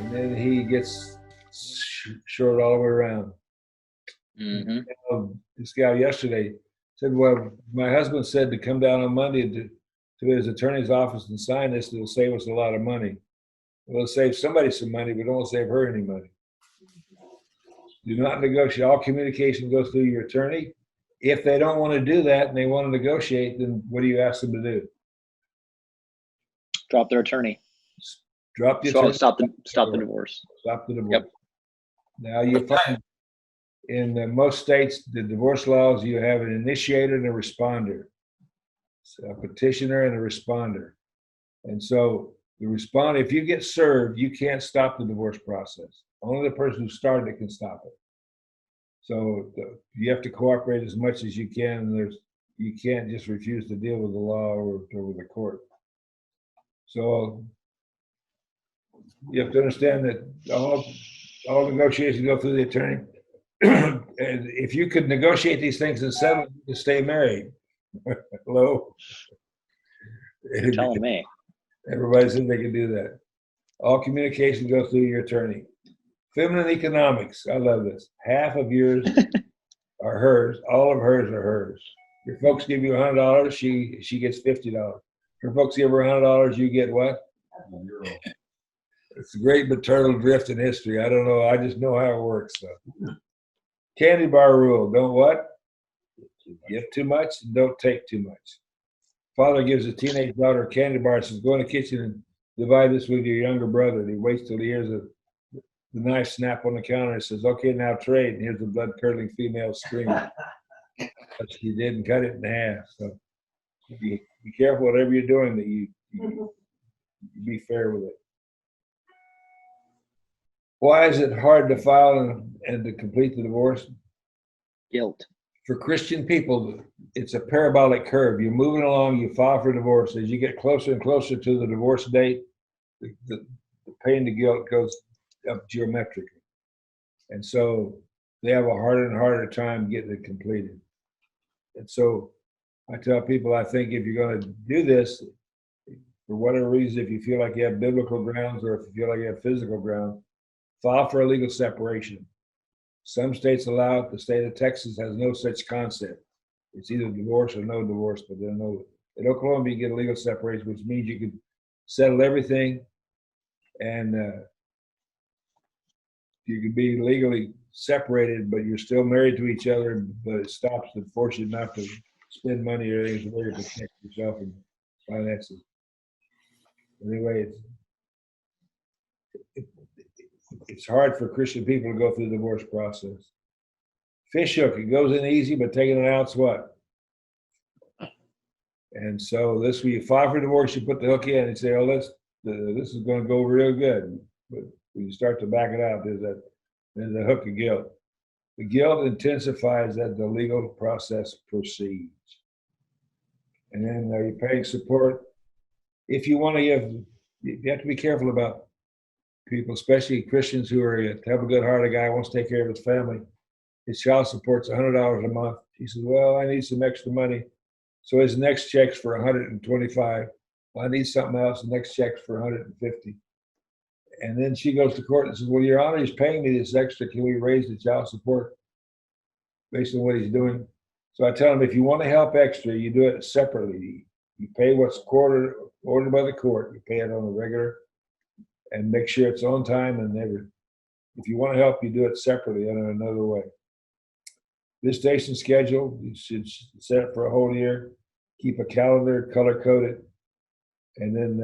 and then he gets short all the way around. This guy yesterday said, well, my husband said to come down on Monday to his attorney's office and sign this. It'll save us a lot of money. Well, it'll save somebody some money, but don't save her any money. Do not negotiate. All communication goes through your attorney. If they don't want to do that and they want to negotiate, then what do you ask them to do? Drop their attorney. Drop the attorney. Stop the divorce. Stop the divorce. Yep. Now you find in most states, the divorce laws, you have an initiator and a responder. So a petitioner and a responder. And so the responder, if you get served, you can't stop the divorce process. Only the person who started it can stop it. So you have to cooperate as much as you can. And you can't just refuse to deal with the law or with the court. So you have to understand that all negotiations go through the attorney. And if you could negotiate these things and settle, you could stay married. Hello? You're telling me. Everybody says they can do that. All communication goes through your attorney. Feminine economics. I love this. Half of yours are hers. All of hers are hers. Your folks give you $100, she gets $50. Her folks give her $100, you get what? It's a great maternal drift in history. I don't know. I just know how it works. So. Candy bar rule. Don't what? Give too much and don't take too much. Father gives a teenage daughter a candy bar and says, go in the kitchen and divide this with your younger brother. And he waits till he hears the knife snap on the counter and says, okay, now trade. And here's the blood-curdling female scream. But she didn't cut it in half. So be careful whatever you're doing that you be fair with it. Why is it hard to file and to complete the divorce? Guilt. For Christian people, it's a parabolic curve. You're moving along, you file for divorce. As you get closer and closer to the divorce date, the pain, the guilt goes up geometrically. And so they have a harder and harder time getting it completed. And so I tell people, I think if you're going to do this, for whatever reason, if you feel like you have biblical grounds or if you feel like you have physical grounds, file for a legal separation. Some states allow it. The state of Texas has no such concept. It's either divorce or no divorce, but there are no. In Oklahoma, you get a legal separation, which means you can settle everything and you can be legally separated, but you're still married to each other, but it stops and forces you not to spend money or anything to protect yourself and finances. Anyway, it's hard for Christian people to go through the divorce process. Fish hook, it goes in easy, but taking it out's what? And so this, when you file for divorce, you put the hook in and say, oh, this is going to go real good. But when you start to back it out, there's a hook of guilt. The guilt intensifies as the legal process proceeds. And then you're paying support. If you want to you have to be careful about people, especially Christians who have a good heart. A guy wants to take care of his family. His child support's $100 a month. He says, well, I need some extra money. So his next check's for $125. Well, I need something else. The next check's for $150. And then she goes to court and says, well, Your Honor, he's paying me this extra. Can we raise the child support based on what he's doing? So I tell him, if you want to help extra, you do it separately. You pay what's ordered by the court. You pay it on a regular and make sure it's on time and never. If you want to help, you do it separately in another way. Visitation schedule, you should set it for a whole year. Keep a calendar, color code it, and then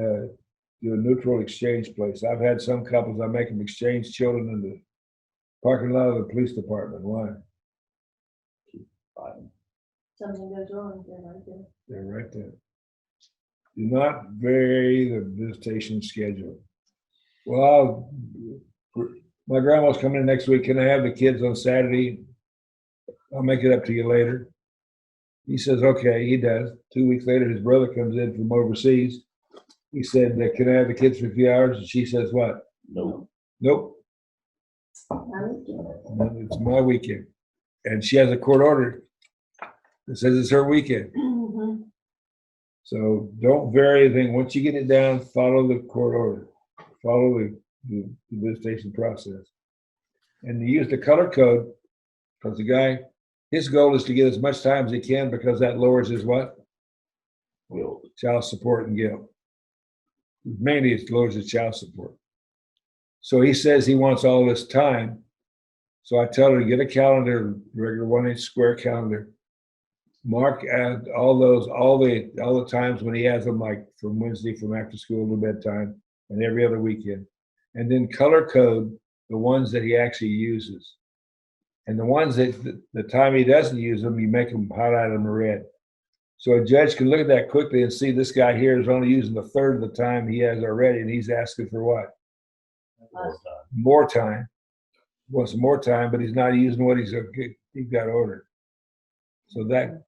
do a neutral exchange place. I've had some couples, I make them exchange children in the parking lot of the police department. Why? Something goes wrong, They're right there. Do not vary the visitation schedule. Well, my grandma's coming in next week. Can I have the kids on Saturday? I'll make it up to you later. He says, okay, he does. 2 weeks later, his brother comes in from overseas. He said, can I have the kids for a few hours? And she says, what? No. Nope. It's my weekend. And she has a court order that says it's her weekend. So don't vary anything. Once you get it down, follow the court order. Follow the visitation process. And you use the color code because the guy, his goal is to get as much time as he can because that lowers his what? Child support and guilt. Mainly it lowers his child support. So he says he wants all this time. So I tell her to get a calendar, regular 1-inch square calendar. Mark out all the times when he has them, like from Wednesday, from after school to bedtime, and every other weekend. And then color code the ones that he actually uses. And the ones that the time he doesn't use them, you make them highlight them red. So a judge can look at that quickly and see this guy here is only using a third of the time he has already, and he's asking for what? More time. Wants more time, but he's not using what he's got ordered. So that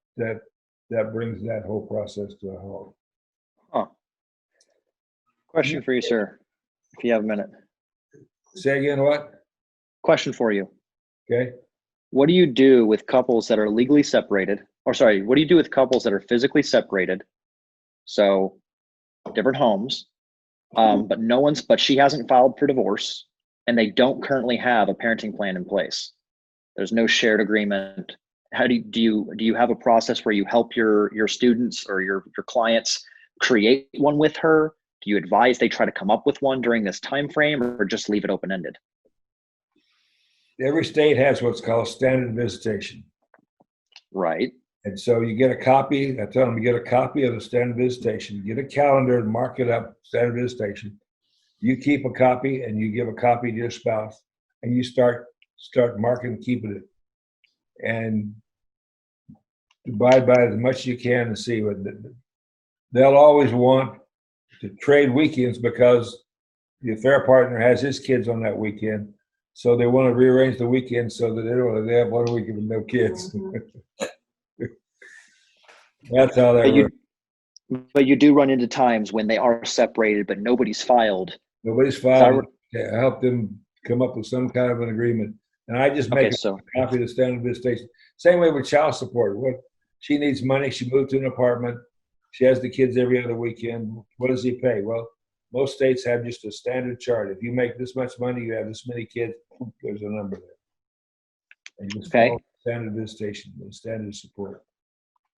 brings that whole process to a halt. Huh. Question for you, sir, if you have a minute. Say again, what? Question for you. Okay. What do you do with couples that are legally separated? Or sorry, what do you do with couples that are physically separated? So different homes, but she hasn't filed for divorce and they don't currently have a parenting plan in place. There's no shared agreement. How do you have a process where you help your students or your clients create one with her? Do you advise they try to come up with one during this time frame or just leave it open-ended? Every state has what's called standard visitation. Right. And so you get a copy. I tell them to get a copy of the standard visitation, get a calendar and mark it up, standard visitation. You keep a copy and you give a copy to your spouse and you start marking and keeping it. And abide by it as much as you can and see what they'll always want to trade weekends because the affair partner has his kids on that weekend. So they want to rearrange the weekend so that they have 1 weekend with no kids. That's how that works. But you do run into times when they are separated, but nobody's filed. Nobody's filed. I help them come up with some kind of an agreement. And I just make a copy of the standard visitation. Same way with child support. What she needs money, she moved to an apartment. She has the kids every other weekend. What does he pay? Well, most states have just a standard chart. If you make this much money, you have this many kids, there's a number there. And just follow standard visitation and standard support.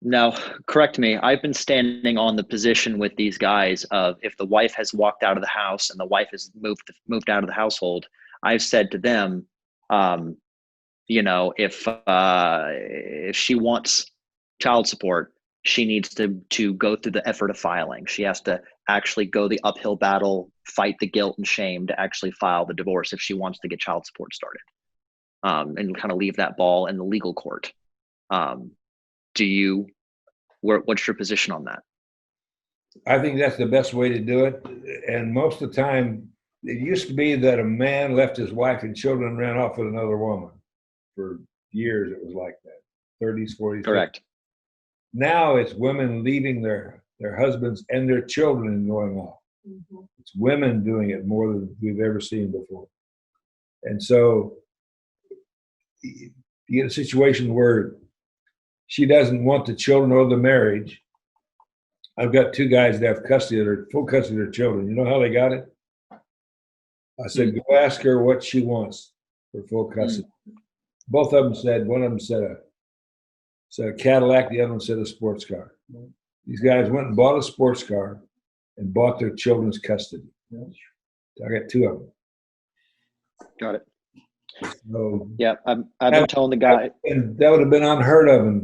Now, correct me. I've been standing on the position with these guys of if the wife has walked out of the house and the wife has moved out of the household, I've said to them, if she wants child support, she needs to go through the effort of filing. She has to actually go the uphill battle, fight the guilt and shame to actually file the divorce if she wants to get child support started, and kind of leave that ball in the legal court. What's your position on that? I think that's the best way to do it. And most of the time, it used to be that a man left his wife and children and ran off with another woman. For years, it was like that, 30s, 40s. Correct. 50s. Now it's women leaving their husbands and their children and going off. Mm-hmm. It's women doing it more than we've ever seen before. And so you get a situation where she doesn't want the children or the marriage. I've got 2 guys that have full custody of their children. You know how they got it? I said, go ask her what she wants for full custody. Both of them said, one of them said a Cadillac, the other one said a sports car. These guys went and bought a sports car and bought their children's custody. I got 2 of them. Got it. So, yeah, I've been telling the guy. And that would have been unheard of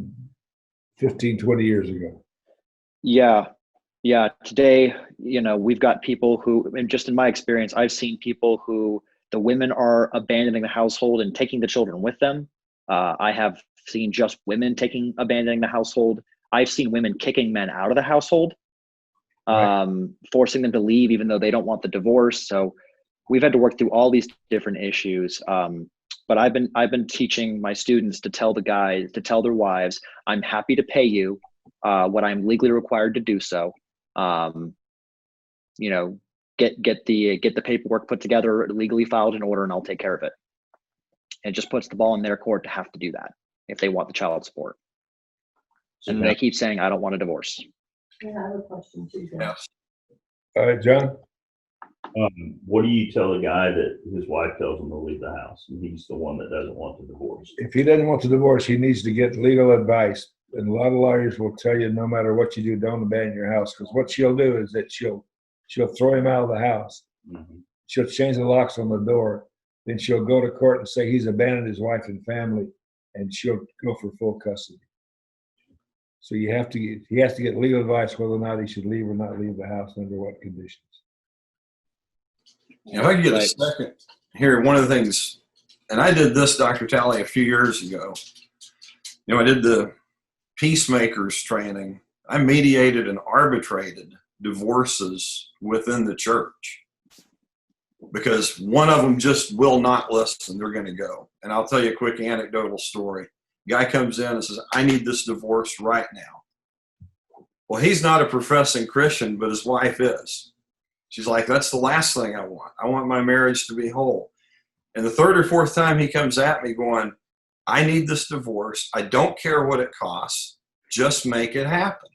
15, 20 years ago. Yeah. Today, we've got people who, and just in my experience, I've seen people who the women are abandoning the household and taking the children with them. I have seen just women abandoning the household. I've seen women kicking men out of the household, forcing them to leave even though they don't want the divorce. So we've had to work through all these different issues. But I've been teaching my students to tell their wives, I'm happy to pay you what I'm legally required to do so. Get the paperwork put together, legally filed in order, and I'll take care of it. It just puts the ball in their court to have to do that if they want the child support. And they keep saying, I don't want a divorce. Yeah, I have a question too, John. All right, John? What do you tell the guy that his wife tells him to leave the house and he's the one that doesn't want the divorce? If he doesn't want the divorce, he needs to get legal advice. And a lot of lawyers will tell you, no matter what you do, don't abandon your house. Because what she'll do is that she'll throw him out of the house. Mm-hmm. She'll change the locks on the door. Then she'll go to court and say he's abandoned his wife and family, and she'll go for full custody. So he has to get legal advice whether or not he should leave or not leave the house, under what conditions. If I could get a Right. second here, one of the things, and I did this, Dr. Talley, a few years ago. I did the peacemakers training. I mediated and arbitrated divorces within the church because one of them just will not listen. They're going to go. And I'll tell you a quick anecdotal story. Guy comes in and says, I need this divorce right now. Well, he's not a professing Christian, but his wife is. She's like, that's the last thing I want. I want my marriage to be whole. And the third or fourth time he comes at me going, I need this divorce. I don't care what it costs. Just make it happen.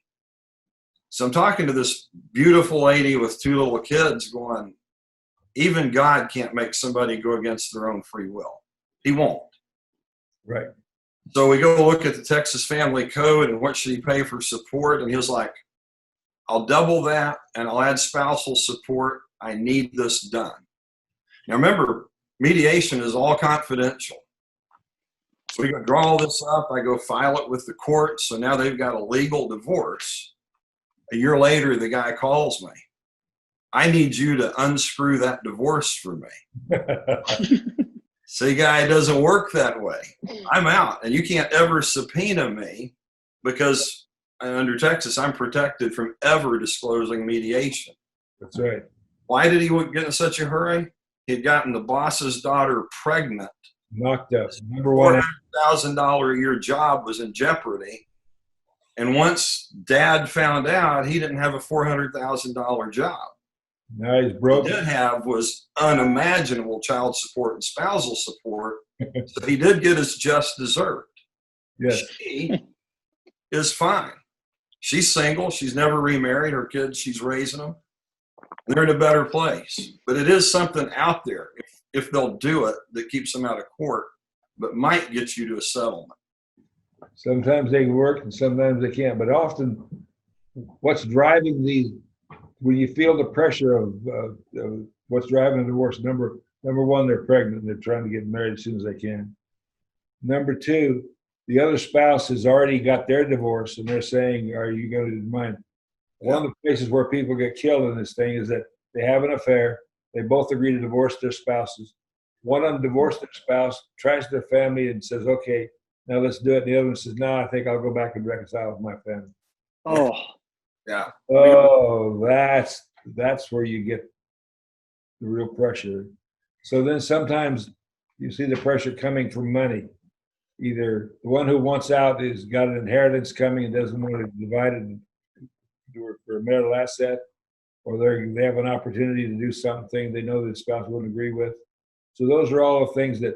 So I'm talking to this beautiful lady with 2 little kids going, even God can't make somebody go against their own free will. He won't. Right. So we go look at the Texas Family Code and what should he pay for support. And he was like, I'll double that and I'll add spousal support. I need this done. Now remember, mediation is all confidential. So we go draw all this up. I go file it with the court. So now they've got a legal divorce. A year later, the guy calls me. I need you to unscrew that divorce for me. Say, guy, it doesn't work that way. I'm out. And you can't ever subpoena me because under Texas, I'm protected from ever disclosing mediation. That's right. Why did he get in such a hurry? He had gotten the boss's daughter pregnant. Knocked up. Number one. $400,000 a year job was in jeopardy. And once dad found out, he didn't have a $400,000 job. Now he's broke. What he did have was unimaginable child support and spousal support. So he did get his just dessert. Yes. She is fine. She's single. She's never remarried. Her kids, she's raising them. They're in a better place. But it is something out there, if they'll do it, that keeps them out of court, but might get you to a settlement. Sometimes they work and sometimes they can't. But often what's driving these, when you feel the pressure of what's driving a divorce, number one, they're pregnant and they're trying to get married as soon as they can. Number two, the other spouse has already got their divorce and they're saying, are you going to do mine? One of the places where people get killed in this thing is that they have an affair. They both agree to divorce their spouses. One of them divorced their spouse, tries their family and says, okay, now let's do it. And the other one says, no, I think I'll go back and reconcile with my family. Oh, Yeah. Oh, that's where you get the real pressure. So then sometimes you see the pressure coming from money. Either the one who wants out has got an inheritance coming and doesn't want to divide it for a marital asset, or they have an opportunity to do something they know that the spouse wouldn't agree with. So those are all the things that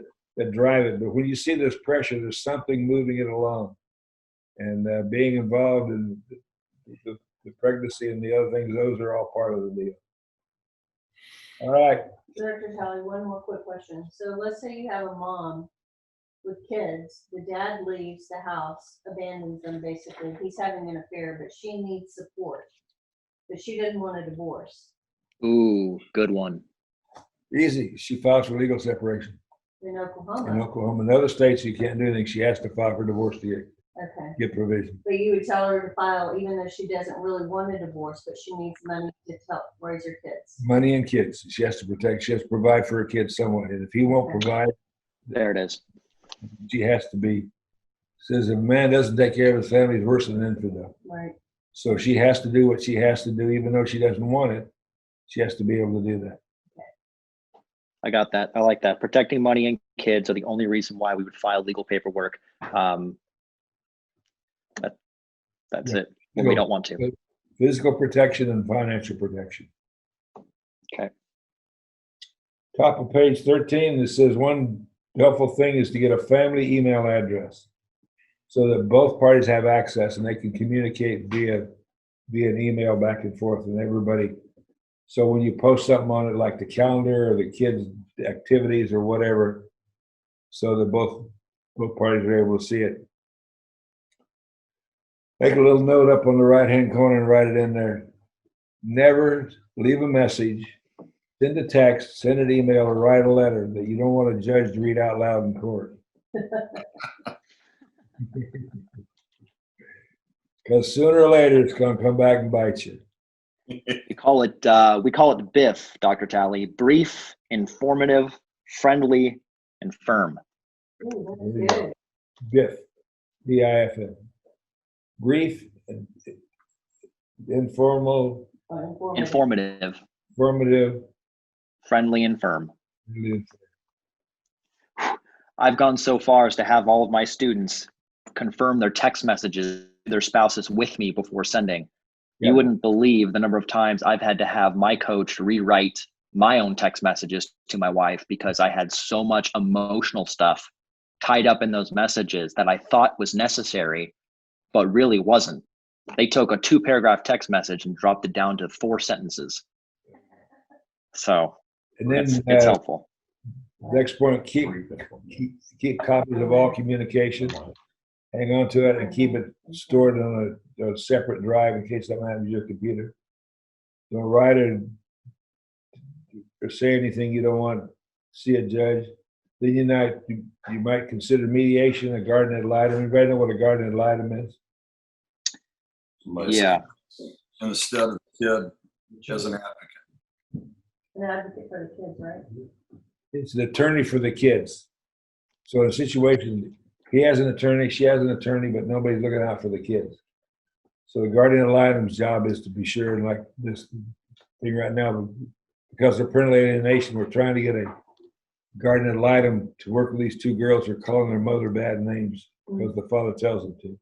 drive it. But when you see this pressure, there's something moving it along. And being involved in the pregnancy and the other things, those are all part of the deal. All right. Director Talley, one more quick question. So let's say you have a mom with kids, the dad leaves the house, abandons them basically. He's having an affair, but she needs support. But she doesn't want a divorce. ooh, good one. Easy. She files for legal separation. In Oklahoma. In Oklahoma. In other states, you can't do anything. She has to file for divorce to Okay. get provision. But you would tell her to file even though she doesn't really want a divorce, but she needs money to help raise her kids. Money and kids. She has to protect. She has to provide for her kids somewhat. And if he won't provide, There it is. she has to be. Says if a man doesn't take care of his family, he's worse than an infidel. Right. So she has to do what she has to do, even though she doesn't want it. She has to be able to do that. I got that. I like that. Protecting money and kids are the only reason why we would file legal paperwork. That's Yeah. it. When we don't want to. Physical protection and financial protection. Okay. Top of page 13, it says one helpful thing is to get a family email address so that both parties have access and they can communicate via an email back and forth, and everybody So when you post something on it, like the calendar or the kids' activities or whatever, so that both parties are able to see it. Make a little note up on the right-hand corner and write it in there. Never leave a message, send a text, send an email, or write a letter that you don't want a judge to read out loud in court. Because sooner or later, it's going to come back and bite you. We call it BIF, Dr. Talley. Brief, informative, friendly, and firm. Ooh, that's good. BIF, BIFF. Brief, informal, Informative. informative. Friendly, and firm. I've gone so far as to have all of my students confirm their text messages, their spouses with me before sending. Yeah. You wouldn't believe the number of times I've had to have my coach rewrite my own text messages to my wife because I had so much emotional stuff tied up in those messages that I thought was necessary, but really wasn't. They took a 2-paragraph text message and dropped it down to 4 sentences. So And then it's helpful. next point, keep copies of all communication. Hang on to it and keep it stored on a separate drive in case something happens to your computer. Don't write it or say anything you don't want to see a judge. Then you might consider mediation, a guardian ad litem. Everybody know what a guardian ad litem is? Yeah. Instead of the kid as an advocate. An advocate for the kids, right? It's an attorney for the kids. So in a situation, he has an attorney, she has an attorney, but nobody's looking out for the kids. So the guardian ad litem's job is to be sure, and like this thing right now, because of parental alienation, we're trying to get a guardian ad litem to work with these 2 girls who are calling their mother bad names because the father tells them to.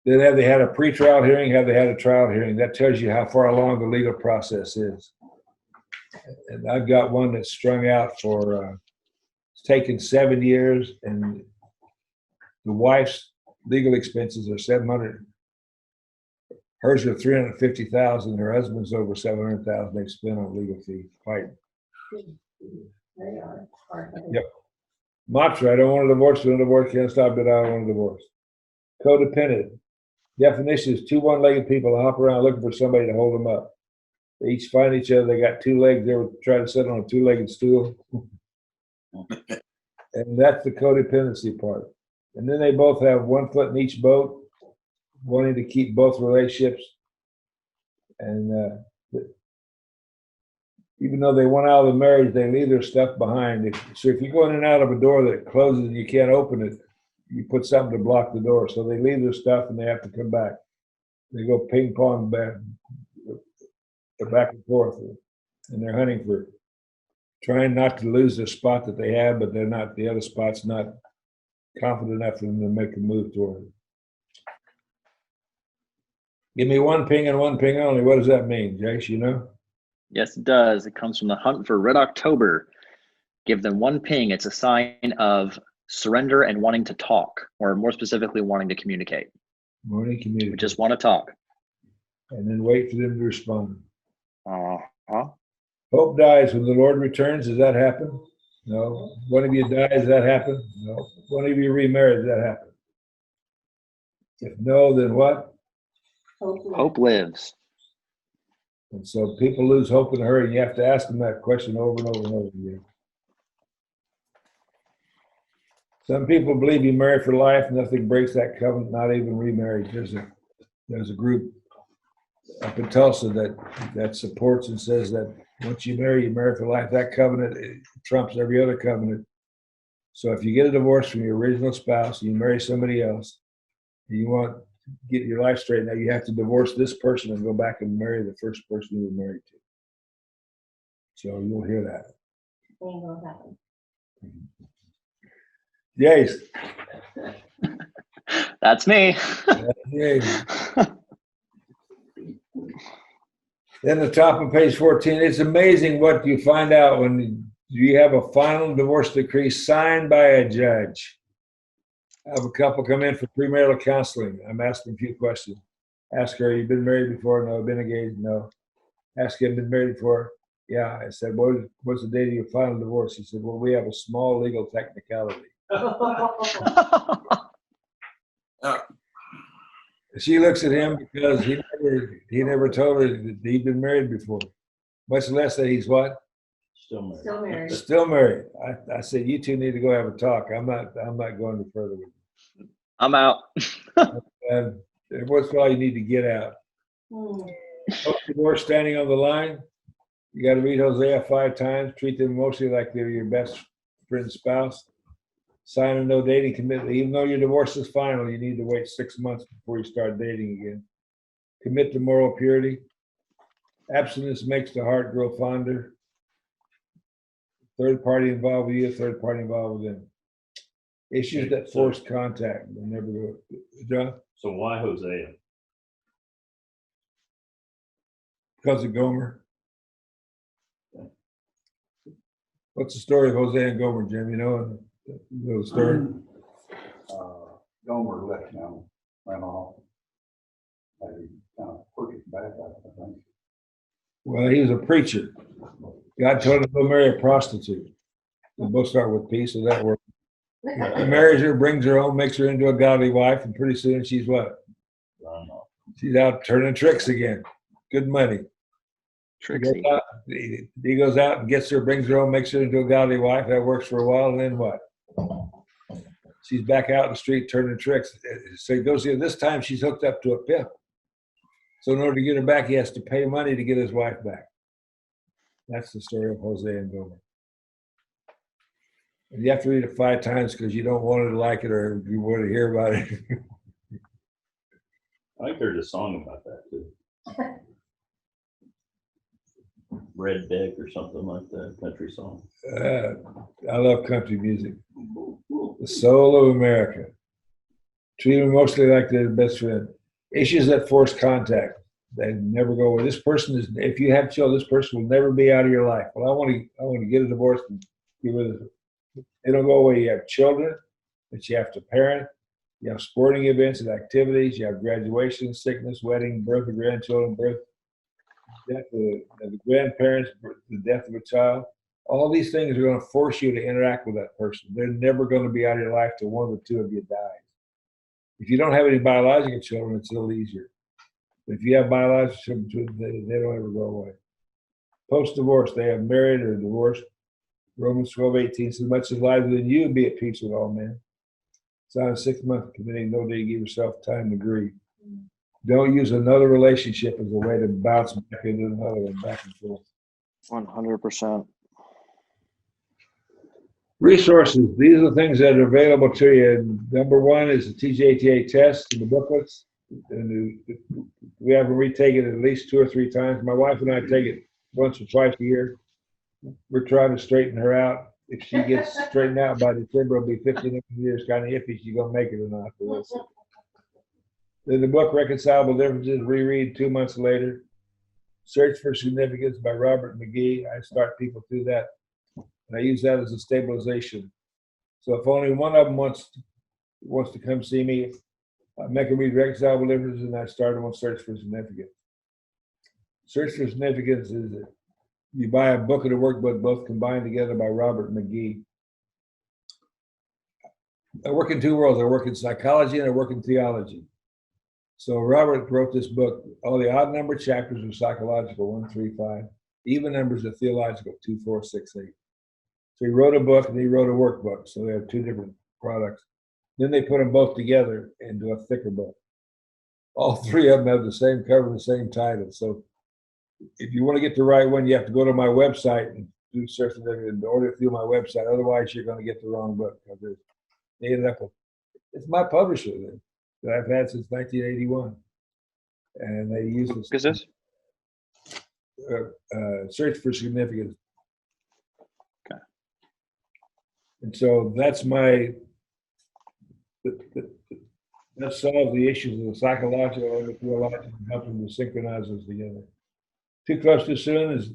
Then have they had a pretrial hearing? Have they had a trial hearing? That tells you how far along the legal process is. And I've got one that's strung out for, it's taken 7 years, and the wife's legal expenses are $700. Hers are $350,000. Her husband's over $700,000 they spent on legal fees fighting. They are. Yep. Mantra, I don't want a divorce, don't divorce, can't stop it, I don't want a divorce. Codependent. Definition is 2 one-legged people hop around looking for somebody to hold them up. They each find each other, they got 2 legs, they were trying to sit on a 2-legged stool. And that's the codependency part. And then they both have 1 foot in each boat, wanting to keep both relationships. And even though they want out of the marriage, they leave their stuff behind. So if you go in and out of a door that closes and you can't open it, you put something to block the door. So they leave their stuff and they have to come back. They go ping pong back and forth. And they're hunting for trying not to lose the spot that they have, but they're not, the other spot's not confident enough for them to make a move toward it. Give me 1 ping and 1 ping only. What does that mean, Jace? You know? Yes, it does. It comes from the hunt for Red October. Give them 1 ping. It's a sign of surrender and wanting to talk, or more specifically, wanting to communicate. Morning community. We just want to talk. And then wait for them to respond. Uh-huh. Hope dies when the Lord returns. Does that happen? No. One of you dies. Does that happen? No. One of you remarries. Does that happen? If no, then what? Hope lives. And so people lose hope in a hurry. And you have to ask them that question over and over and over again. Some people believe you marry for life. Nothing breaks that covenant, not even remarriage. There's a group up in Tulsa that supports and says that once you marry for life. That covenant trumps every other covenant. So if you get a divorce from your original spouse and you marry somebody else, and you want to get your life straightened out, you have to divorce this person and go back and marry the first person you were married to. So you'll hear that. Ain't gonna happen. Yes. That's me. Then the top of page 14, it's amazing what you find out when you have a final divorce decree signed by a judge. I have a couple come in for premarital counseling. I'm asking a few questions. Ask her, you've been married before? No. Been engaged? No. Asked him, been married before? Yeah. I said, what's the date of your final divorce? He said, well, we have a small legal technicality. She looks at him because he never told her that he'd been married before, much less that he's what? Still married. Still married. Still married. I said, you two need to go have a talk. I'm not going any further with you. I'm out. And what's all you need to get out? Divorce standing on the line. You got to read Hosea 5 times. Treat them mostly like they're your best friend's spouse. Sign a no dating commitment. Even though your divorce is final, you need to wait 6 months before you start dating again. Commit to moral purity. Abstinence makes the heart grow fonder. Third party involved with you, third party involved with them. Issues that force contact. They never go. John? So why Hosea? Because of Gomer. What's the story of Hosea and Gomer, Jim? You know the story? Gomer left him, ran off. They kind of pushed it back, I think. Well, he was a preacher. God told him to go marry a prostitute. They both start with P, so that works. He marries her, brings her home, makes her into a godly wife, and pretty soon she's what? Run off. She's out turning tricks again. Good money. Trixie. He goes out and gets her, brings her home, makes her into a godly wife. That works for a while, and then what? She's back out in the street turning tricks. So he goes here. This time she's hooked up to a pimp. So in order to get her back, he has to pay money to get his wife back. That's the story of Hosea and Gomer. And you have to read it 5 times because you don't want her to like it or you want to hear about it. I think there's a song about that too. Red Deck or something like that, country song. I love country music. The soul of America. Treat them mostly like their best friend. Issues that force contact. They never go away. This person is, if you have children, this person will never be out of your life. Well, I want to get a divorce and get rid of it. They don't go away. You have children that you have to parent. You have sporting events and activities. You have graduation, sickness, wedding, birth of grandchildren, birth, death of the grandparents, the death of a child. All these things are going to force you to interact with that person. They're never going to be out of your life till one of the two of you dies. If you don't have any biological children, it's a little easier. If you have biological children, they don't ever go away. Post-divorce, they have married or divorced. Romans 12:18, so much as lies within you, be at peace with all men. Sign a 6-month committing, no day, give yourself time to grieve. Don't use another relationship as a way to bounce back into another one, back and forth. 100%. Resources. These are the things that are available to you. Number 1 is the TJTA test and the booklets. And we have to retake it at least 2 or 3 times. My wife and I take it once or twice a year. We're trying to straighten her out. If she gets straightened out by December, it'll be 15 years, kind of iffy she's going to make it or not. But we'll see. Then the book, Reconcilable Differences, reread 2 months later. Search for Significance by Robert McGee. I start people through that. And I use that as a stabilization. So if only one of them wants to come see me, I make them read Reconcilable Differences, and I start them on Search for Significance. Search for Significance is that you buy a book and a workbook, both combined together by Robert McGee. I work in 2 worlds. I work in psychology and I work in theology. So Robert wrote this book. All the odd number chapters are psychological, 1, 3, 5. Even numbers are theological, 2, 4, 6, 8. So he wrote a book and he wrote a workbook. So they have 2 different products. Then they put them both together into a thicker book. All 3 of them have the same cover, the same title. So if you want to get the right one, you have to go to my website and do search and order it through my website. Otherwise, you're going to get the wrong book. Because they ended up with, it's my publisher that I've had since 1981. And they use this. What is this? Search for Significance. Okay. And so that's that solves the issues of the psychological and the theological and help them to synchronize us together. Too close too soon is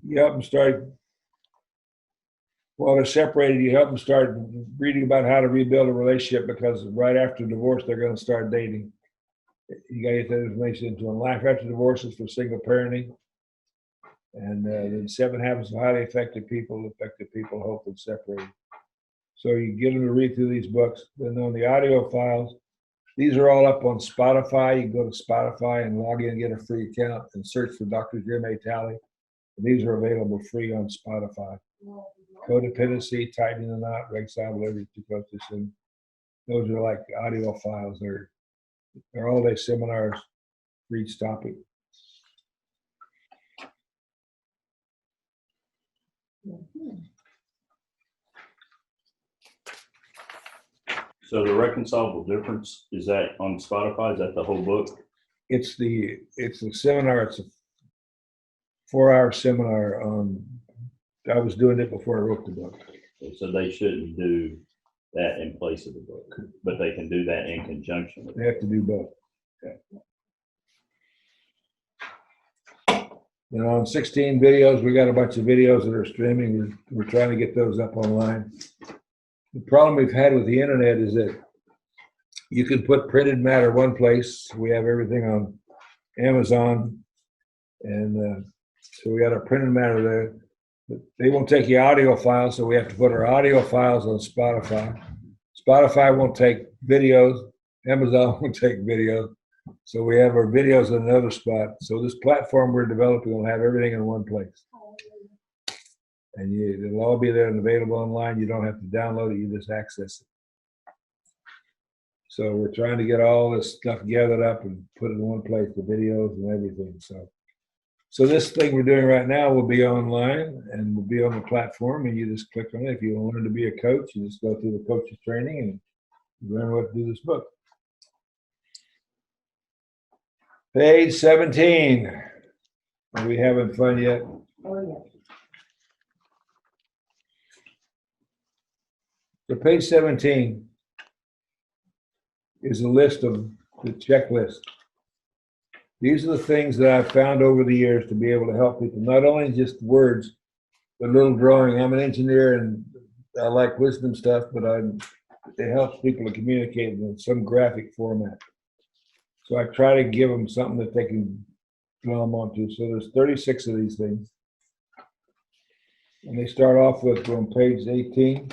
you help them start, while they're separated, you help them start reading about how to rebuild a relationship, because right after divorce, they're going to start dating. You got to get that information into them. Life after divorce is for single parenting. And then 7 Habits of Highly Effective People, Hope, and Separated. So you get them to read through these books. Then on the audio files, these are all up on Spotify. You can go to Spotify and log in and get a free account and search for Dr. Jim A. Talley. And these are available free on Spotify. Codependency, Tightening the Knot, Reconcile Delivery to Coaches. And those are like audio files. They're all-day seminars for each topic. So the reconcilable difference, is that on Spotify? Is that the whole book? It's a seminar. It's a 4-hour seminar. I was doing it before I wrote the book. So they shouldn't do that in place of the book, but they can do that in conjunction with They it. have to do both. You know, on 16 videos, we got a bunch of videos that are streaming. We're trying to get those up online. The problem we've had with the internet is that you can put printed matter one place. We have everything on Amazon, and so we got our printed matter there. But they won't take the audio files, so we have to put our audio files on Spotify. Spotify won't take videos. Amazon won't take videos. So we have our videos in another spot. So this platform we're developing will have everything in one place. And it'll all be there and available online. You don't have to download it, you just access it. So we're trying to get all this stuff gathered up and put it in one place, the videos and everything. So this thing we're doing right now will be online and will be on the platform, and you just click on it. If you want to be a coach, you just go through the coach's training and learn what to do this book. Page 17. Are we having fun yet? Oh, yeah. So page 17 is a list of the checklist. These are the things that I've found over the years to be able to help people, not only just words, but little drawing. I'm an engineer and I like wisdom stuff, but it helps people to communicate in some graphic format. So I try to give them something that they can draw them onto. So there's 36 of these things. And they start off with on page 18.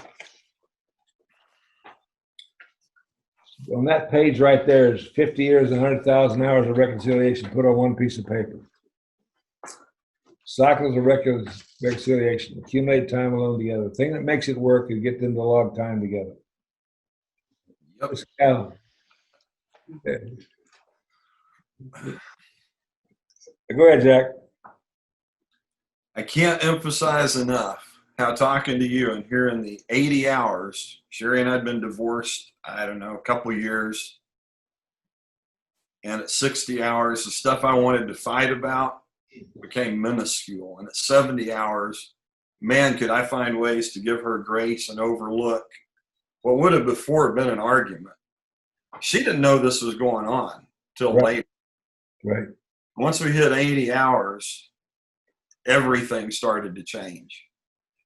On that page right there is 50 years and 100,000 hours of reconciliation put on one piece of paper. Cycles of reconciliation, accumulate time alone together. The thing that makes it work is get them to log time together. Yep. Go ahead, Jack. I can't emphasize enough how talking to you and hearing the 80 hours, Sherry and I'd been divorced, I don't know, a couple of years. And at 60 hours, the stuff I wanted to fight about became minuscule. And at 70 hours, man, could I find ways to give her grace and overlook what would have before been an argument. She didn't know this was going on till later. Right. Once we hit 80 hours, everything started to change.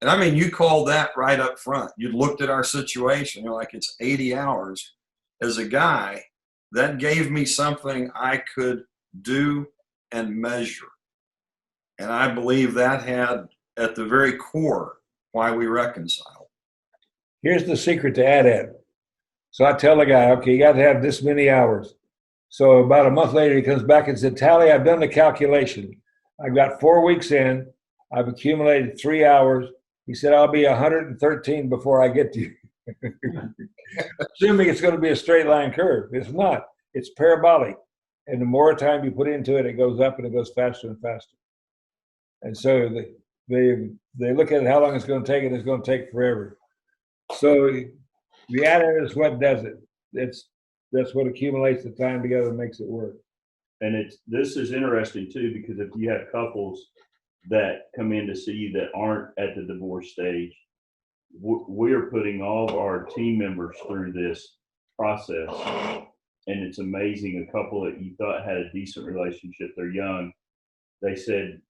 And I mean, you called that right up front. You looked at our situation. You're like, it's 80 hours. As a guy, that gave me something I could do and measure. And I believe that had at the very core why we reconciled. Here's the secret to add. So I tell the guy, okay, you got to have this many hours. So about a month later, he comes back and said, Tally, I've done the calculation. I got 4 weeks in. I've accumulated 3 hours. He said, I'll be 113 before I get to you. Assuming it's going to be a straight line curve. It's not. It's parabolic. And the more time you put into it, it goes up and it goes faster and faster. And so they look at it, how long it's going to take, and it's going to take forever. So the add-in is what does it. That's what accumulates the time together and makes it work. And this is interesting too, because if you have couples that come in to see you that aren't at the divorce stage, we're putting all of our team members through this process. And it's amazing. A couple that you thought had a decent relationship, they're young. They said,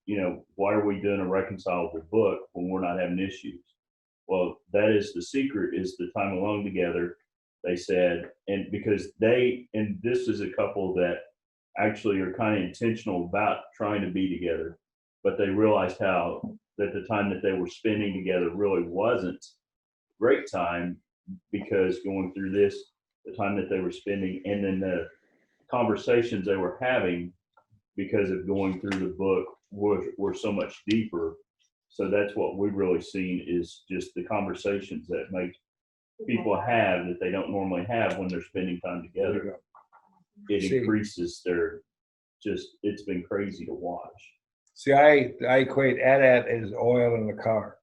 why are we doing a reconcilable book when we're not having issues? Well, that is the secret, is the time alone together. They said, and because and this is a couple that actually are kind of intentional about trying to be together. but they realized how that the time that they were spending together really wasn't great time, because going through this, the time that they were spending, and then the conversations they were having because of going through the book were so much deeper. So that's what we've really seen, is just the conversations that make people have that they don't normally have when they're spending time There you together. go. It See. increases their, it's been crazy to watch. See, I equate AT-AT as oil in the car.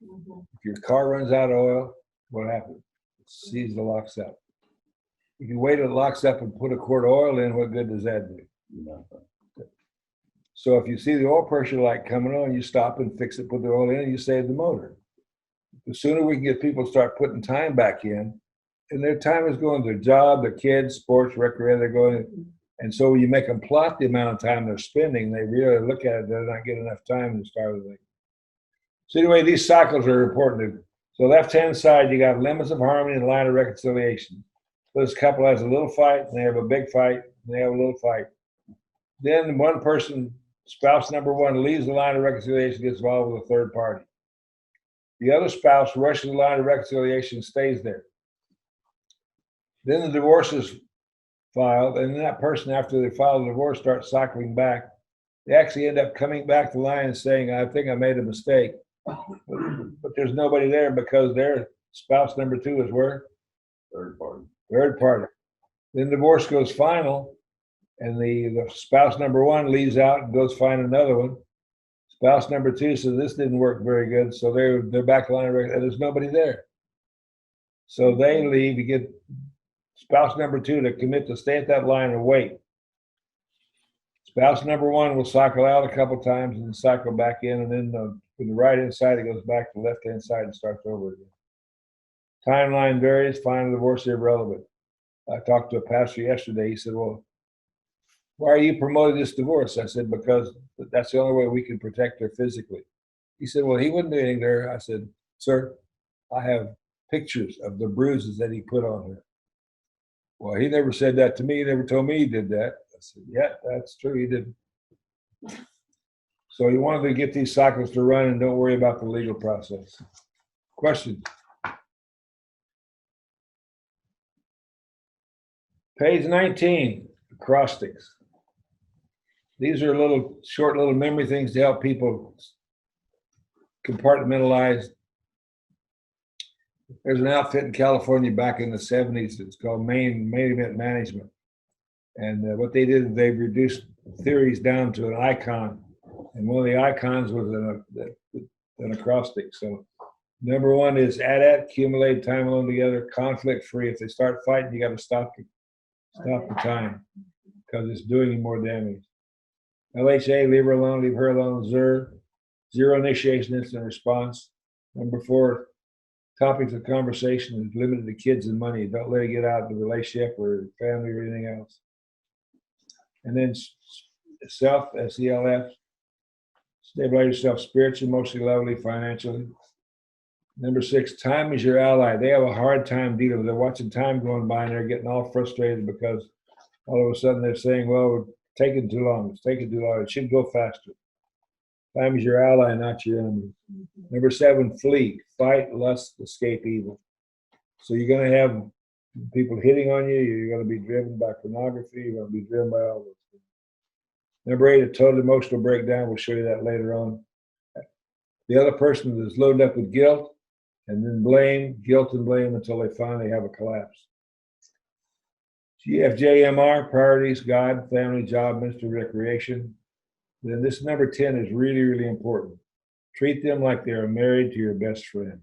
Mhm. If your car runs out of oil, what happens? It seizes the locks up. If you wait till it locks up and put a quart of oil in, what good does that do? You know? So if you see the oil pressure light coming on, you stop and fix it, put the oil in, and you save the motor. The sooner we can get people to start putting time back in, and their time is going to their job, their kids, sports, recreation, they're going. And so you make them plot the amount of time they're spending, they really look at it, they're not getting enough time to start with it. So anyway, these cycles are important. So left-hand side, you got limits of harmony and line of reconciliation. This couple has a little fight, and they have a big fight, and they have a little fight. Then one person, spouse number one, leaves the line of reconciliation, gets involved with a third party. The other spouse rushes the line of reconciliation, stays there. Then the divorce is filed, and then that person, after they file the divorce, starts cycling back. They actually end up coming back to the line and saying, I think I made a mistake. But there's nobody there, because their spouse number two is where? Third party. Third party. Then divorce goes final, and the spouse number one leaves out and goes find another one. Spouse number two says this didn't work very good, so they're back to line of reconciliation, and there's nobody there. So they leave. You get spouse number two to commit to stay at that line and wait. Spouse number one will cycle out a couple times and then cycle back in, and then from the right hand side, it goes back to the left hand side and starts over again. Timeline varies, final divorce is irrelevant. I talked to a pastor yesterday. He said, well, why are you promoting this divorce? I said, because that's the only way we can protect her physically. He said, well, he wouldn't do anything there. I said, sir, I have pictures of the bruises that he put on her. Well, he never said that to me. He never told me he did that. I said, yeah, that's true. He did. So you wanted to get these cycles to run and don't worry about the legal process. Questions? Page 19, acrostics. These are short little memory things to help people compartmentalize. There's an outfit in California back in the 70s. It's called Main Event Management. And what they did is they reduced theories down to an icon. And one of the icons was an acrostic. So number one is AT-AT, accumulate time alone together, conflict free. If they start fighting, you got to stop the time, because it's doing you more damage. LHA, leave her alone, leave her alone. Zero initiation, instant response. Number four, topics of conversation is limited to kids and money. Don't let it get out of the relationship or family or anything else. And then self, SELF, stabilize yourself spiritually, emotionally, lovely, financially. Number six, time is your ally. They have a hard time dealing with it. They're watching time going by and they're getting all frustrated because all of a sudden they're saying, well, it's taking too long. It's taking too long. It should go faster. Time is your ally, not your enemy. Number seven, flee. Fight, lust, escape evil. So you're going to have people hitting on you. You're going to be driven by pornography. You're going to be driven by all those things. Number eight, a total emotional breakdown. We'll show you that later on. The other person is loaded up with guilt, and then blame, guilt and blame until they finally have a collapse. GFJMR, priorities, God, family, job, ministry, recreation. Then this number 10 is really, really important. Treat them like they are married to your best friend.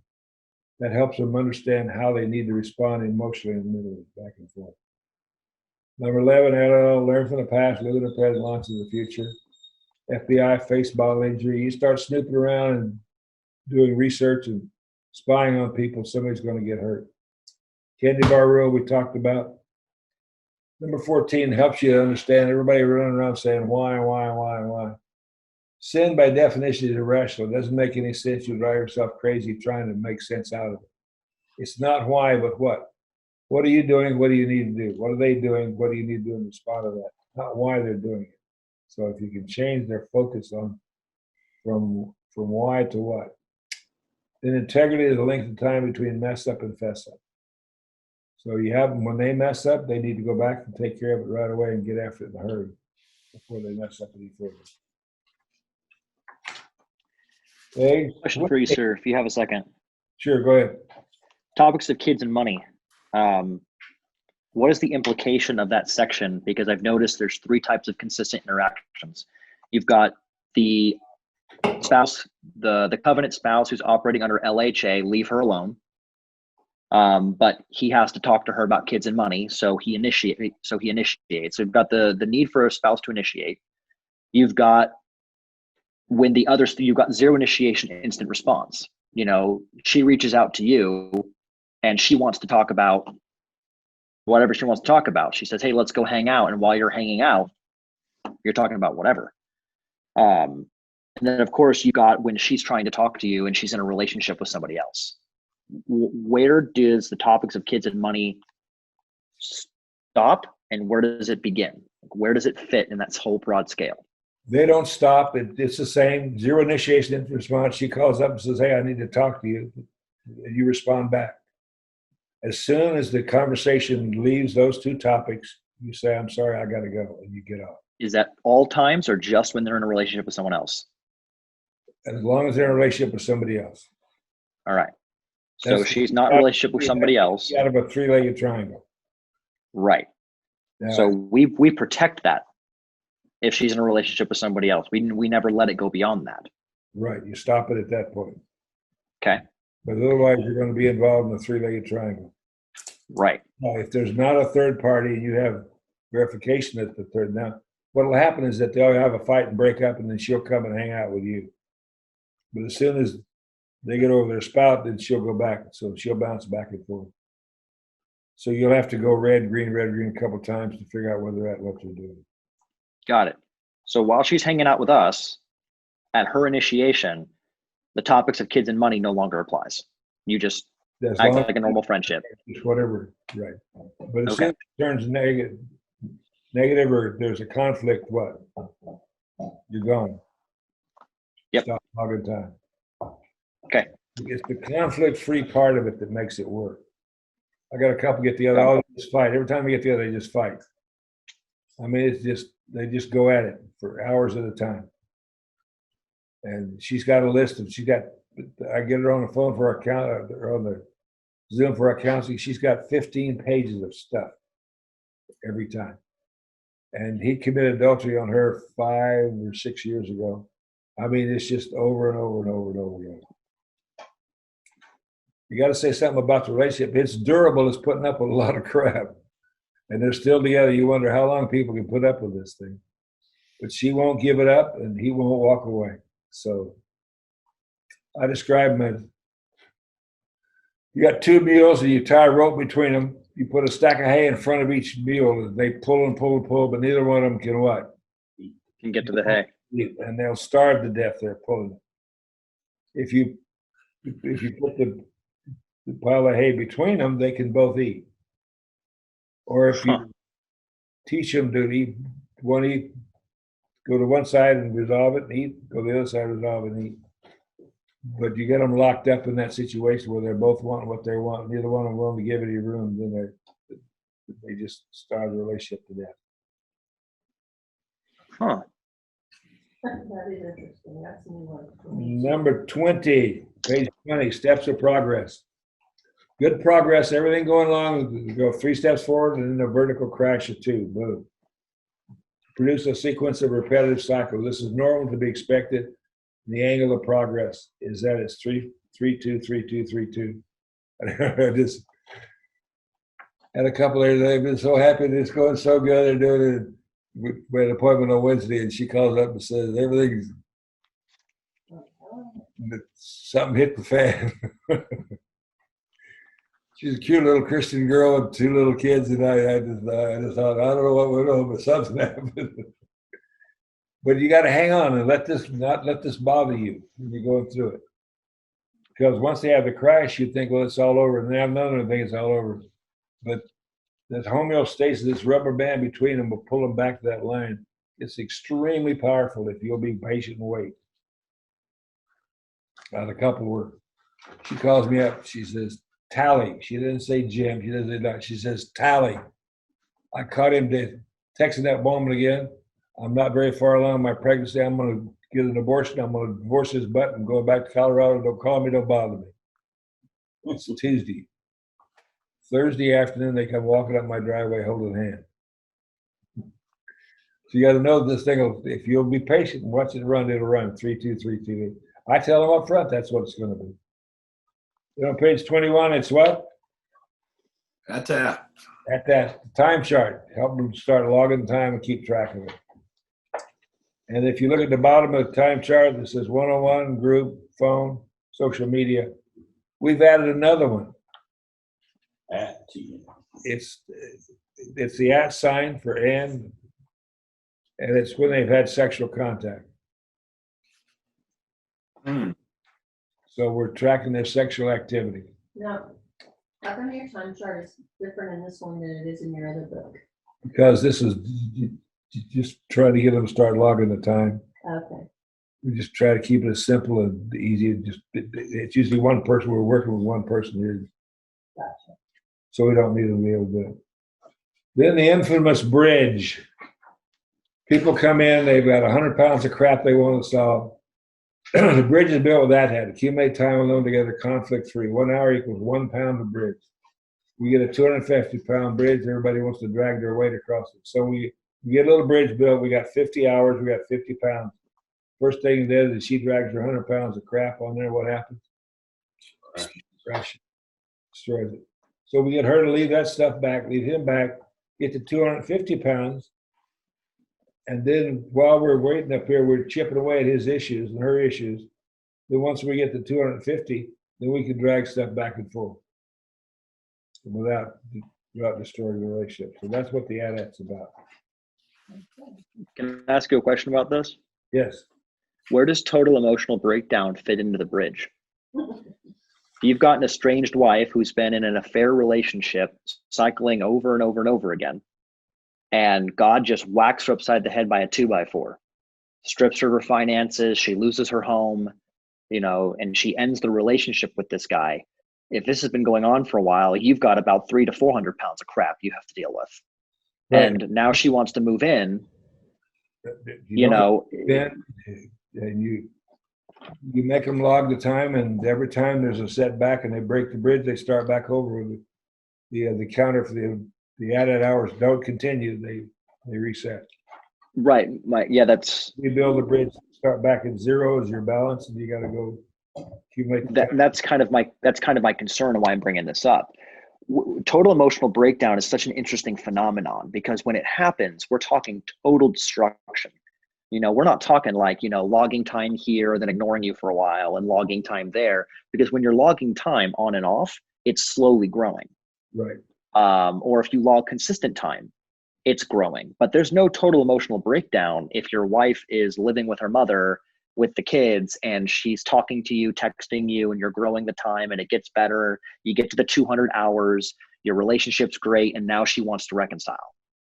That helps them understand how they need to respond emotionally and mentally, back and forth. Number 11, LL, learn from the past, live in the present, launch in the future. FBI, face bodily injury. You start snooping around and doing research and spying on people, somebody's going to get hurt. Candy bar rule we talked about. Number 14 helps you understand everybody running around saying why. Sin by definition is irrational. It doesn't make any sense. You drive yourself crazy trying to make sense out of it. It's not why, but what. What are you doing? What do you need to do? What are they doing? What do you need to do in response to that? Not why they're doing it. So if you can change their focus on from why to what. Then integrity is the length of time between mess up and fess up. So you have them when they mess up, they need to go back and take care of it right away and get after it in a hurry before they mess up any further. Okay. Question for you, sir, if you have a second. Sure, go ahead. Topics of kids and money. What is the implication of that section? Because I've noticed there's 3 types of consistent interactions. You've got the spouse, the covenant spouse who's operating under LHA, leave her alone. But he has to talk to her about kids and money, so he initiates. So you've got the need for a spouse to initiate. You've got you've got zero initiation, instant response. You know, she reaches out to you and she wants to talk about whatever she wants to talk about. She says, hey, let's go hang out. And while you're hanging out, you're talking about whatever. And then of course you got when she's trying to talk to you and she's in a relationship with somebody else. Where does the topics of kids and money stop and where does it begin? Where does it fit in that whole broad scale? They don't stop. It's the same. Zero initiation, instant response. She calls up and says, hey, I need to talk to you. And you respond back. As soon as the conversation leaves those 2 topics, you say, I'm sorry, I got to go, and you get off. Is that all times or just when they're in a relationship with someone else? As long as they're in a relationship with somebody else. All right. So That's- she's not in a relationship with somebody else. Out of a 3-legged triangle. Right. Now, So we protect that if she's in a relationship with somebody else. We never let it go beyond that. right, you stop it at that point. Okay. But otherwise, you're going to be involved in a 3-legged triangle. Right. Now, if there's not a third party and you have verification that the third, now what will happen is that they'll have a fight and break up, and then she'll come and hang out with you. But as soon as they get over their spout, then she'll go back. So she'll bounce back and forth. So you'll have to go red, green a couple times to figure out whether they're at what they're doing. Got it. So while she's hanging out with us, at her initiation, the topics of kids and money no longer applies. You just As act long like a normal friendship. as whatever, right. But as Okay. soon as it turns negative or there's a conflict, what? You're gone. Yep. Stop hogging time. Okay. It's the conflict-free part of it that makes it work. I got a couple get together, all they just fight. Every time we get together, they just fight. I mean, it's just, they just go at it for hours at a time. And she's got a list of, I get her on the phone for our count, or on the Zoom for our counseling. She's got 15 pages of stuff every time. And he committed adultery on her 5 or 6 years ago. I mean, it's just over and over and over and over again. You got to say something about the relationship. It's durable. It's putting up with a lot of crap. And they're still together. You wonder how long people can put up with this thing. But she won't give it up and he won't walk away. So I describe them as, you got 2 mules and you tie a rope between them. You put a stack of hay in front of each mule and they pull and pull and pull, but neither one of them can what? Can get to the hay. And they'll starve to death. They're pulling it. If you put the pile of hay between them, they can both eat. Or if you teach them to eat, go to one side and resolve it and eat, go to the other side, resolve and eat. But you get them locked up in that situation where they're both wanting what they want, neither one of them willing to give any room, then they just starve the relationship to death. Huh. That is interesting. That's a new one for me. Number 20, page 20, steps of progress. Good progress, everything going along, you go 3 steps forward and then a vertical crash of 2, boom. Produce a sequence of repetitive cycles. This is normal to be expected. The angle of progress is that it's 3, 3, 2, 3, 2, 3, 2. I just had a couple there, they've been so happy that it's going so good, they're doing it. We had an appointment on Wednesday and she calls up and says, everything's, something hit the fan. She's a cute little Christian girl with 2 little kids, and I just thought, I don't know what went on, but something happened. But you got to hang on and not let this bother you when you're going through it. Because once they have the crash, you think, well, it's all over, and they have another thing, it's all over. But this homeostasis, this rubber band between them will pull them back to that line. It's extremely powerful if you'll be patient and wait. The couple were, she calls me up, she says, Tally. She didn't say Jim, she doesn't say that. She says, Tally. I caught him texting that woman again. I'm not very far along in my pregnancy. I'm going to get an abortion. I'm going to divorce his butt and go back to Colorado. Don't call me, don't bother me. It's Tuesday. Thursday afternoon, they come walking up my driveway holding hand. So you got to know this thing, if you'll be patient and watch it run, it'll run 3-2-3-2. I tell them up front, that's what it's going to be. You know, page 21, it's what? At that. At that time chart, help them start logging time and keep track of it. And if you look at the bottom of the time chart, it says 101, group, phone, social media. We've added another one. At TN. It's the @ sign for and it's when they've had sexual contact. Hmm. So we're tracking their sexual activity. Now, how come your time chart is different in this one than it is in your other book? Because this is just trying to get them to start logging the time. Okay, We just try to keep it as simple and easy. It's usually one person. We're working with one person here, gotcha. so we don't need them to be able to do it. Then the infamous bridge. People come in, they've got 100 pounds of crap they want to solve. The bridge is built with that head. Accumulate time alone together, conflict free. 1 hour equals 1 pound of bridge. We get a 250-pound bridge. Everybody wants to drag their weight across it. So we get a little bridge built. We got 50 hours. We got 50 pounds. First thing that is she drags her 100 pounds of crap on there. What happens? Crash it. Destroys it. So we get her to leave that stuff back, leave him back, get to 250 pounds. And then while we're waiting up here, we're chipping away at his issues and her issues. Then once we get to 250, then we can drag stuff back and forth without destroying the relationship. So that's what the ADAT's about. Can I ask you a question about this? Yes. Where does total emotional breakdown fit into the bridge? You've got an estranged wife who's been in an affair relationship, cycling over and over and over again. And God just whacks her upside the head by a 2x4, strips her of her finances. She loses her home, and she ends the relationship with this guy. If this has been going on for a while, you've got about 300 to 400 pounds of crap you have to deal with. Right. And now she wants to move in, Then and you make them log the time, and every time there's a setback and they break the bridge, they start back over with the counter for the added hours don't continue. They reset. right. That's Rebuild the bridge, start back at 0 as your balance, and you got to go accumulate. that's kind of my concern and why I'm bringing this up. Total emotional breakdown is such an interesting phenomenon because when it happens, we're talking total destruction. We're not talking like, logging time here, then ignoring you for a while and logging time there, because when you're logging time on and off, it's slowly growing. Right. Or if you log consistent time, it's growing. But there's no total emotional breakdown if your wife is living with her mother with the kids and she's talking to you, texting you, and you're growing the time and it gets better. You get to the 200 hours, your relationship's great, and now she wants to reconcile.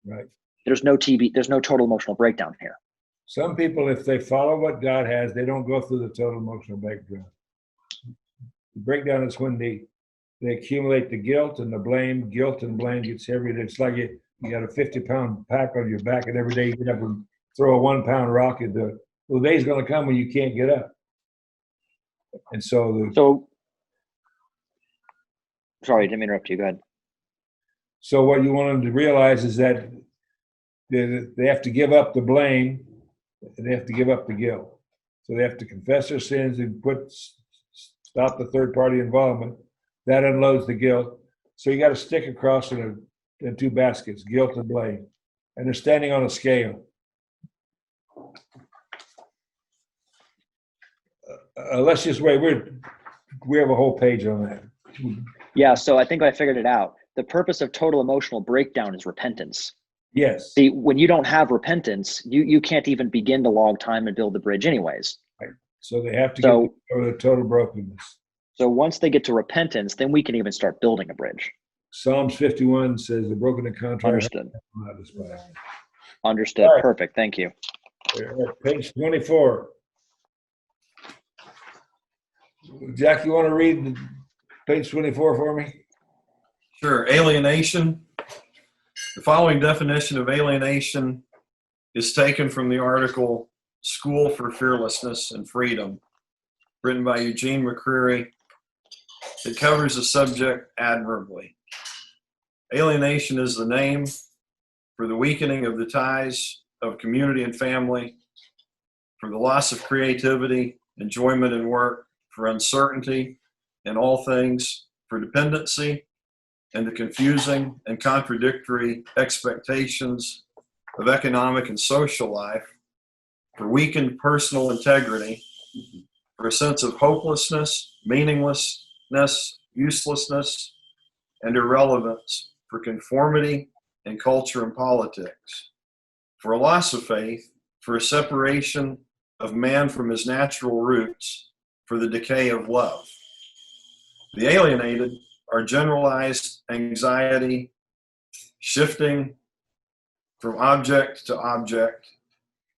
Right. There's no total emotional breakdown here. Some people, if they follow what God has, they don't go through the total emotional breakdown. The breakdown is when they accumulate the guilt and the blame. Guilt and blame gets heavy. It's like you got a 50-pound pack on your back, and every day you get up and throw a 1-pound rock into it. Well, the day's going to come when you can't get up. And so sorry, I didn't interrupt you. Go ahead. So what you want them to realize is that they have to give up the blame, and they have to give up the guilt. So they have to confess their sins and stop the third-party involvement. That unloads the guilt. So you got to stick across in 2 baskets, guilt and blame. And they're standing on a scale. Let's just wait. We have a whole page on that. Yeah, so I think I figured it out. The purpose of total emotional breakdown is repentance. Yes. See, when you don't have repentance, you can't even begin to log time and build the bridge anyways. Right. So they have to get over the total brokenness. So once they get to repentance, then we can even start building a bridge. Psalms 51 says the broken and contrite. Understood. Not despise. Understood. All right. Perfect. Thank you. Page 24. Jack, you want to read page 24 for me? Sure. Alienation. The following definition of alienation is taken from the article School for Fearlessness and Freedom, written by Eugene McCreary. It covers the subject admirably. Alienation is the name for the weakening of the ties of community and family, for the loss of creativity, enjoyment in work, for uncertainty in all things, for dependency, and the confusing and contradictory expectations of economic and social life, for weakened personal integrity, for a sense of hopelessness, meaninglessness, uselessness, and irrelevance, for conformity in culture and politics, for a loss of faith, for a separation of man from his natural roots, for the decay of love. The alienated are generalized anxiety, shifting from object to object,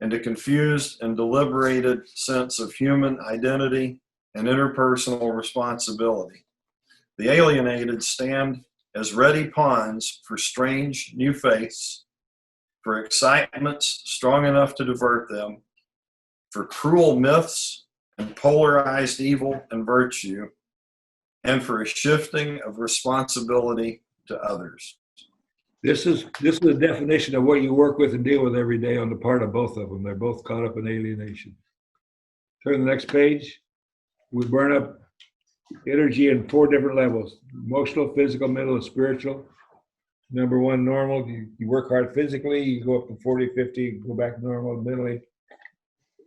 and a confused and deliberated sense of human identity and interpersonal responsibility. The alienated stand as ready pawns for strange new faiths, for excitements strong enough to divert them, for cruel myths and polarized evil and virtue, and for a shifting of responsibility to others. This is the definition of what you work with and deal with every day on the part of both of them. They're both caught up in alienation. Turn to the next page. We burn up energy in 4 different levels: emotional, physical, mental, and spiritual. Number 1, normal. You work hard physically, you go up to 40, 50, go back to normal mentally.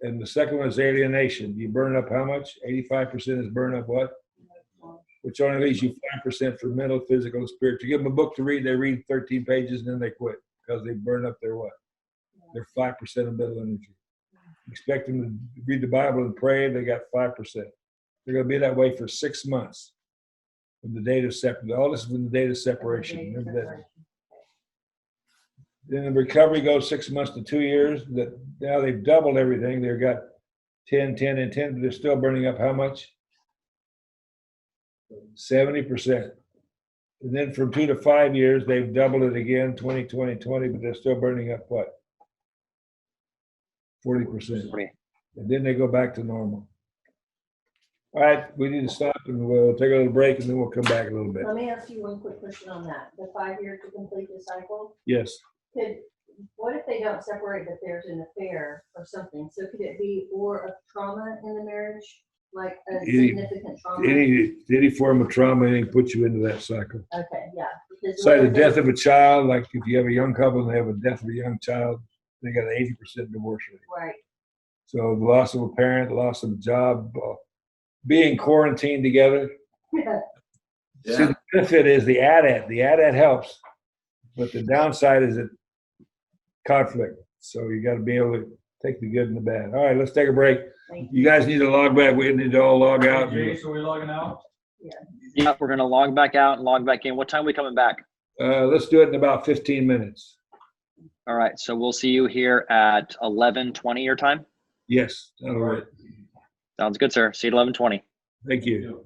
And the second one is alienation. You burn up how much? 85% is burn up what? Which only leaves you 5% for mental, physical, and spiritual. You give them a book to read, they read 13 pages and then they quit because they burn up their what? Their 5% of mental energy. Expect them to read the Bible and pray, they got 5%. They're going to be that way for 6 months from the date of separation. All this is from the date of separation. Remember that. Then the recovery goes 6 months to 2 years. That now they've doubled everything. They've got 10, 10, and 10, but they're still burning up how much? 70%. And then from 2 to 5 years, they've doubled it again, 20, 20, 20, but they're still burning up what? 40%. And then they go back to normal. All right, we need to stop and we'll take a little break and then we'll come back a little bit. Let me ask you one quick question on that. The 5 years to complete the cycle, Yes. what if they don't separate, but there's an affair or something? So could it be or a trauma in the marriage, like a Any- significant trauma? Any form of trauma, anything puts you into that cycle. Okay, yeah. because Say the what if death they- of a child, like if you have a young couple and they have a death of a young child, they got an 80% divorce rate. Right, So the loss of a parent, the loss of a job, being quarantined together. See, the benefit is the ADAT. The ADAT helps, but the downside is it conflict. So you got to be able to take the good and the bad. All right, let's take a break. thank You guys need to log back. We need to all log out. Jace, are we logging out? Yeah, we're gonna log back out and log back in. What time are we coming back? Let's do it in about 15 minutes. All right, so we'll see you here at 11:20 your time. Yes, that'll work. Sounds good, sir. See you at 11:20. Thank you.